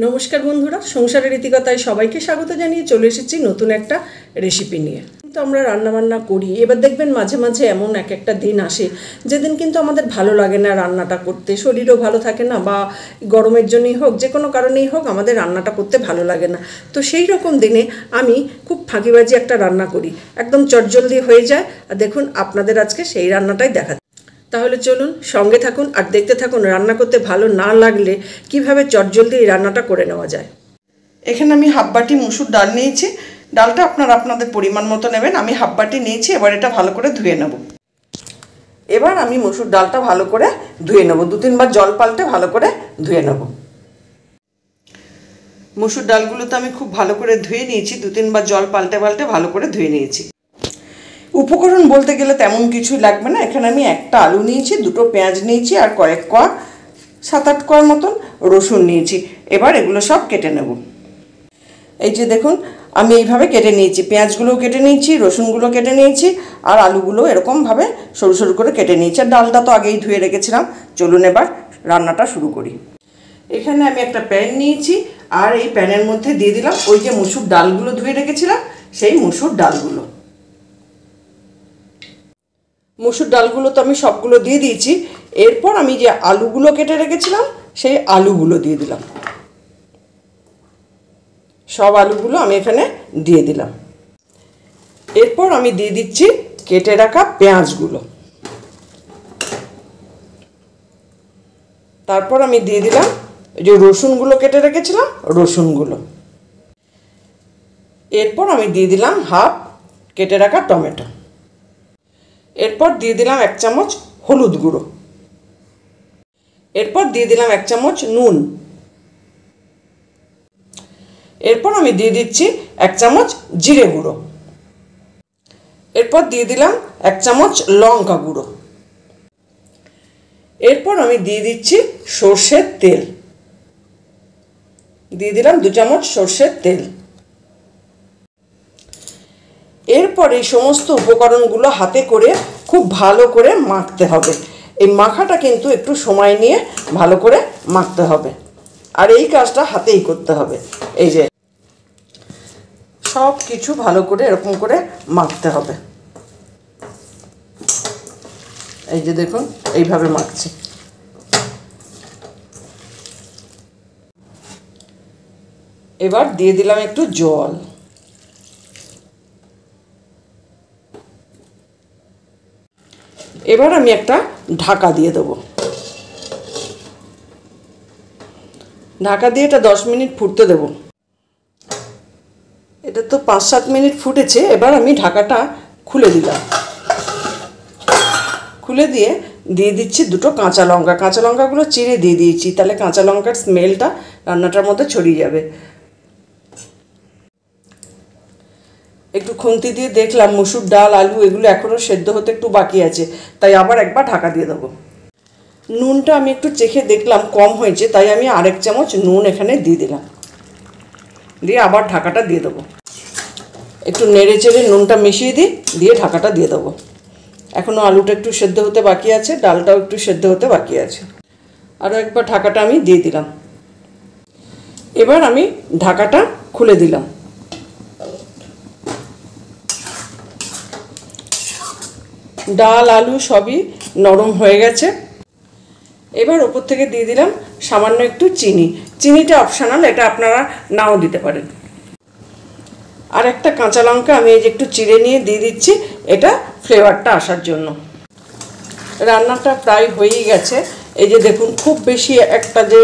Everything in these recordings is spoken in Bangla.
নমস্কার বন্ধুরা, সংসারের রীতিকথায় সবাইকে স্বাগত জানিয়ে চলে এসেছি নতুন একটা রেসিপি নিয়ে। কিন্তু আমরা রান্নাবান্না করি, এবার দেখবেন মাঝে মাঝে এমন একটা দিন আসে যেদিন কিন্তু আমাদের ভালো লাগে না রান্নাটা করতে, শরীরও ভালো থাকে না, বা গরমের জন্যই হোক, যে কোনো কারণেই হোক আমাদের রান্নাটা করতে ভালো লাগে না। তো সেই রকম দিনে আমি খুব ফাঁকিবাজি একটা রান্না করি, একদম চটজলদি হয়ে যায়। আর দেখুন, আপনাদের আজকে সেই রান্নাটাই দেখাচ্ছি। তাহলে চলুন সঙ্গে থাকুন আর দেখতে থাকুন রান্না করতে ভালো না লাগলে কিভাবে চটজলদি এই রান্নাটা করে নেওয়া যায়। এখানে আমি হাফ বাটি মুসুর ডাল নিয়েছি। ডালটা আপনারা আপনাদের পরিমাণ মতো নেবেন। আমি হাফ বাটি নিয়েছি। এবার এটা ভালো করে ধুয়ে নেব। এবার আমি মুসুর ডালটা ভালো করে ধুয়ে নেব, 2-3 বার জল পাল্টে ভালো করে ধুয়ে নেব। মুসুর ডালগুলো তো আমি খুব ভালো করে ধুয়ে নিয়েছি, 2-3 বার জল পাল্টে পাল্টে ভালো করে ধুয়ে নিয়েছি। উপকরণ বলতে গেলে তেমন কিছুই লাগবে না। এখানে আমি একটা আলু নিয়েছি, 2টো পেঁয়াজ নিয়েছি, আর কয়েক কোয়া 7-8 কোয়ার মতন রসুন নিয়েছি। এবার এগুলো সব কেটে নেব। এই যে দেখুন, আমি এইভাবে কেটে নিয়েছি, পেঁয়াজগুলোও কেটে নিয়েছি, রসুনগুলো কেটে নিয়েছি, আর আলুগুলো এরকমভাবে সরু সরু করে কেটে নিয়েছি। আর ডালটা তো আগেই ধুয়ে রেখেছিলাম। চলুন এবার রান্নাটা শুরু করি। এখানে আমি একটা প্যান নিয়েছি, আর এই প্যানের মধ্যে দিয়ে দিলাম ওই যে মুসুর ডালগুলো ধুয়ে রেখেছিলাম, সেই মুসুর ডালগুলো। মুসুর ডালগুলো তো আমি সবগুলো দিয়ে দিয়েছি। এরপর আমি যে আলুগুলো কেটে রেখেছিলাম সেই আলুগুলো দিয়ে দিলাম। সব আলুগুলো আমি এখানে দিয়ে দিলাম। এরপর আমি দিয়ে দিচ্ছি কেটে রাখা পেঁয়াজগুলো। তারপর আমি দিয়ে দিলাম যে রসুনগুলো কেটে রেখেছিলাম, রসুনগুলো। এরপর আমি দিয়ে দিলাম হাফ কেটে রাখা টমেটো। এরপর দিয়ে দিলাম 1 চামচ হলুদ গুঁড়ো। এরপর দিয়ে দিলাম 1 চামচ নুন। এরপর আমি দিয়ে দিচ্ছি 1 চামচ জিরে গুঁড়ো। এরপর দিয়ে দিলাম 1 চামচ লঙ্কা গুঁড়ো। এরপর আমি দিয়ে দিচ্ছি সর্ষের তেল। দিয়ে দিলাম 2 চামচ সর্ষের তেল। এরপর এই সমস্ত উপকরণগুলো হাতে করে খুব ভালো করে মাখতে হবে। এই মাখাটা কিন্তু একটু সময় নিয়ে ভালো করে মাখতে হবে, আর এই কাজটা হাতেই করতে হবে। এই যে সব কিছু ভালো করে এরকম করে মাখতে হবে। এই যে দেখুন, এইভাবে মাখছি। এবার দিয়ে দিলাম একটু জল। এবার আমি একটা ঢাকা দিয়ে দেবো। ঢাকা দিয়ে এটা 10 মিনিট ফুটতে দেব। এটা তো 5-7 মিনিট ফুটেছে। এবার আমি ঢাকাটা খুলে দিলাম। খুলে দিয়ে দিচ্ছি 2টো কাঁচা লঙ্কা। কাঁচা লঙ্কাগুলো চিড়ে দিয়ে দিয়েছি, তাহলে কাঁচা লঙ্কার স্মেলটা রান্নাটার মধ্যে ছড়িয়ে যাবে। একটু খুন্তি দিয়ে দেখলাম মুসুর ডাল, আলু এগুলো এখনও সেদ্ধ হতে একটু বাকি আছে, তাই আবার একবার ঢাকা দিয়ে দেবো। নুনটা আমি একটু চেখে দেখলাম কম হয়েছে, তাই আমি আরেক চামচ নুন এখানে দিয়ে দিলাম। দিয়ে আবার ঢাকাটা দিয়ে দেবো। একটু নেড়ে চেড়ে নুনটা মিশিয়ে দিয়ে ঢাকাটা দিয়ে দেবো। এখনও আলুটা একটু সেদ্ধ হতে বাকি আছে, ডালটাও একটু সেদ্ধ হতে বাকি আছে। আরও একবার ঢাকাটা আমি দিয়ে দিলাম। এবার আমি ঢাকাটা খুলে দিলাম। ডাল আলু সবই নরম হয়ে গেছে। এবার ওপর থেকে দিয়ে দিলাম সামান্য একটু চিনি। চিনিটা অপশনাল, এটা আপনারা নাও দিতে পারেন। আর একটা কাঁচা লঙ্কা আমি এই যে একটু চিড়ে নিয়ে দিয়ে দিচ্ছি, এটা ফ্লেভারটা আসার জন্য। রান্নাটা প্রায় হয়েই গেছে। এই যে দেখুন, খুব বেশি একটা যে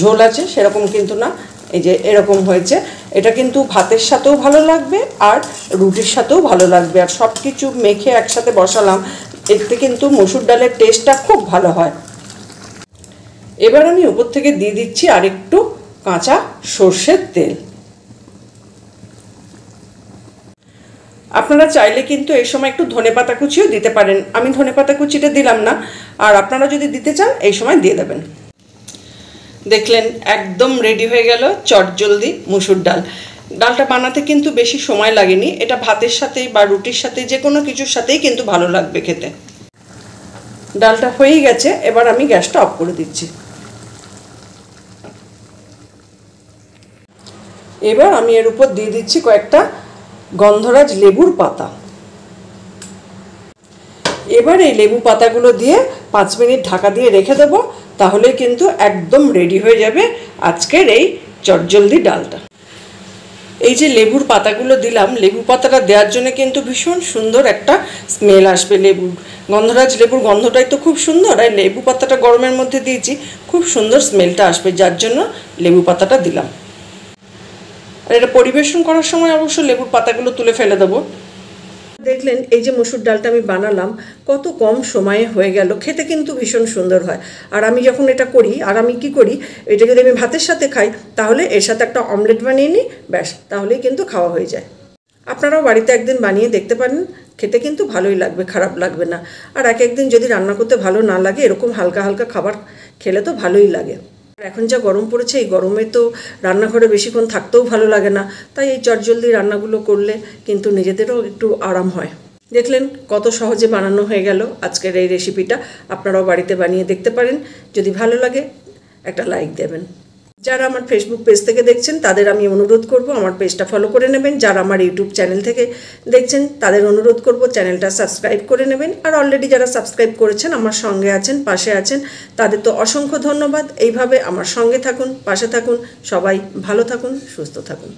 ঝোল আছে সেরকম কিন্তু না, এই যে এরকম হয়েছে। এটা কিন্তু ভাতের সাথেও ভালো লাগবে আর রুটির সাথেও ভালো লাগবে। আর সব কিছু মেখে একসাথে বসালাম, এতে কিন্তু মসুর ডালের টেস্টটা খুব ভালো হয়। এবার আমি উপর থেকে দিয়ে দিচ্ছি আর একটু কাঁচা সর্ষের তেল। আপনারা চাইলে কিন্তু এই সময় একটু ধনেপাতা কুচিও দিতে পারেন। আমি ধনেপাতা কুচিটা দিলাম না, আর আপনারা যদি দিতে চান এই সময় দিয়ে দেবেন। দেখলেন, একদম রেডি হয়ে গেল চটজলদি মুসুর ডাল। ডালটা বানাতে কিন্তু বেশি সময় লাগেনি। এটা ভাতের সাথে বা রুটির সাথে যে কোনো কিছুর সাথেই কিন্তু ভালো লাগবে খেতে। ডালটা হয়েই গেছে। এবার আমি গ্যাসটা অফ করে দিচ্ছি। এবার আমি এর উপর দিয়ে দিচ্ছি কয়েকটা গন্ধরাজ লেবুর পাতা। এবার এই লেবু পাতাগুলো দিয়ে 5 মিনিট ঢাকা দিয়ে রেখে দেবো, তাহলে কিন্তু একদম রেডি হয়ে যাবে আজকের এই চটজলদি ডালটা। এই যে লেবুর পাতাগুলো দিলাম, লেবু পাতাটা দেওয়ার জন্য কিন্তু ভীষণ সুন্দর একটা স্মেল আসবে। গন্ধরাজ লেবুর গন্ধটাই তো খুব সুন্দর, আর লেবু পাতাটা গরমের মধ্যে দিয়েছি, খুব সুন্দর স্মেলটা আসবে, যার জন্য লেবু পাতাটা দিলাম। আর এটা পরিবেশন করার সময় অবশ্য লেবুর পাতাগুলো তুলে ফেলে দেবো। দেখলেন এই যে মসুর ডালটা আমি বানালাম কত কম সময়ে হয়ে গেল, খেতে কিন্তু ভীষণ সুন্দর হয়। আর আমি যখন এটা করি, আর আমি কি করি, এটা যদি আমি ভাতের সাথে খাই তাহলে এর সাথে একটা অমলেট বানিয়ে নিই, ব্যাস তাহলেই কিন্তু খাওয়া হয়ে যায়। আপনারাও বাড়িতে একদিন বানিয়ে দেখতে পারেন, খেতে কিন্তু ভালোই লাগবে, খারাপ লাগবে না। আর এক একদিন যদি রান্না করতে ভালো না লাগে, এরকম হালকা হালকা খাবার খেলে তো ভালোই লাগে। আর এখন যা গরম পড়েছে, এই গরমে তো রান্নাঘরে বেশিক্ষণ থাকতেও ভালো লাগে না, তাই এই চটজলদি রান্নাগুলো করলে কিন্তু নিজেদেরও একটু আরাম হয়। দেখলেন কত সহজে বানানো হয়ে গেল আজকের এই রেসিপিটা। আপনারাও বাড়িতে বানিয়ে দেখতে পারেন। যদি ভালো লাগে একটা লাইক দেবেন। যারা আমার ফেসবুক পেজ থেকে দেখছেন তাদের আমি অনুরোধ করব আমার পেজটা ফলো করে নেবেন। যারা আমার ইউটিউব চ্যানেল থেকে দেখছেন তাদের অনুরোধ করব চ্যানেলটা সাবস্ক্রাইব করে নেবেন। আর অলরেডি যারা সাবস্ক্রাইব করেছেন, আমার সঙ্গে আছেন, পাশে আছেন, তাদের তো অসংখ্য ধন্যবাদ। এইভাবে আমার সঙ্গে থাকুন, পাশে থাকুন, সবাই ভালো থাকুন, সুস্থ থাকুন।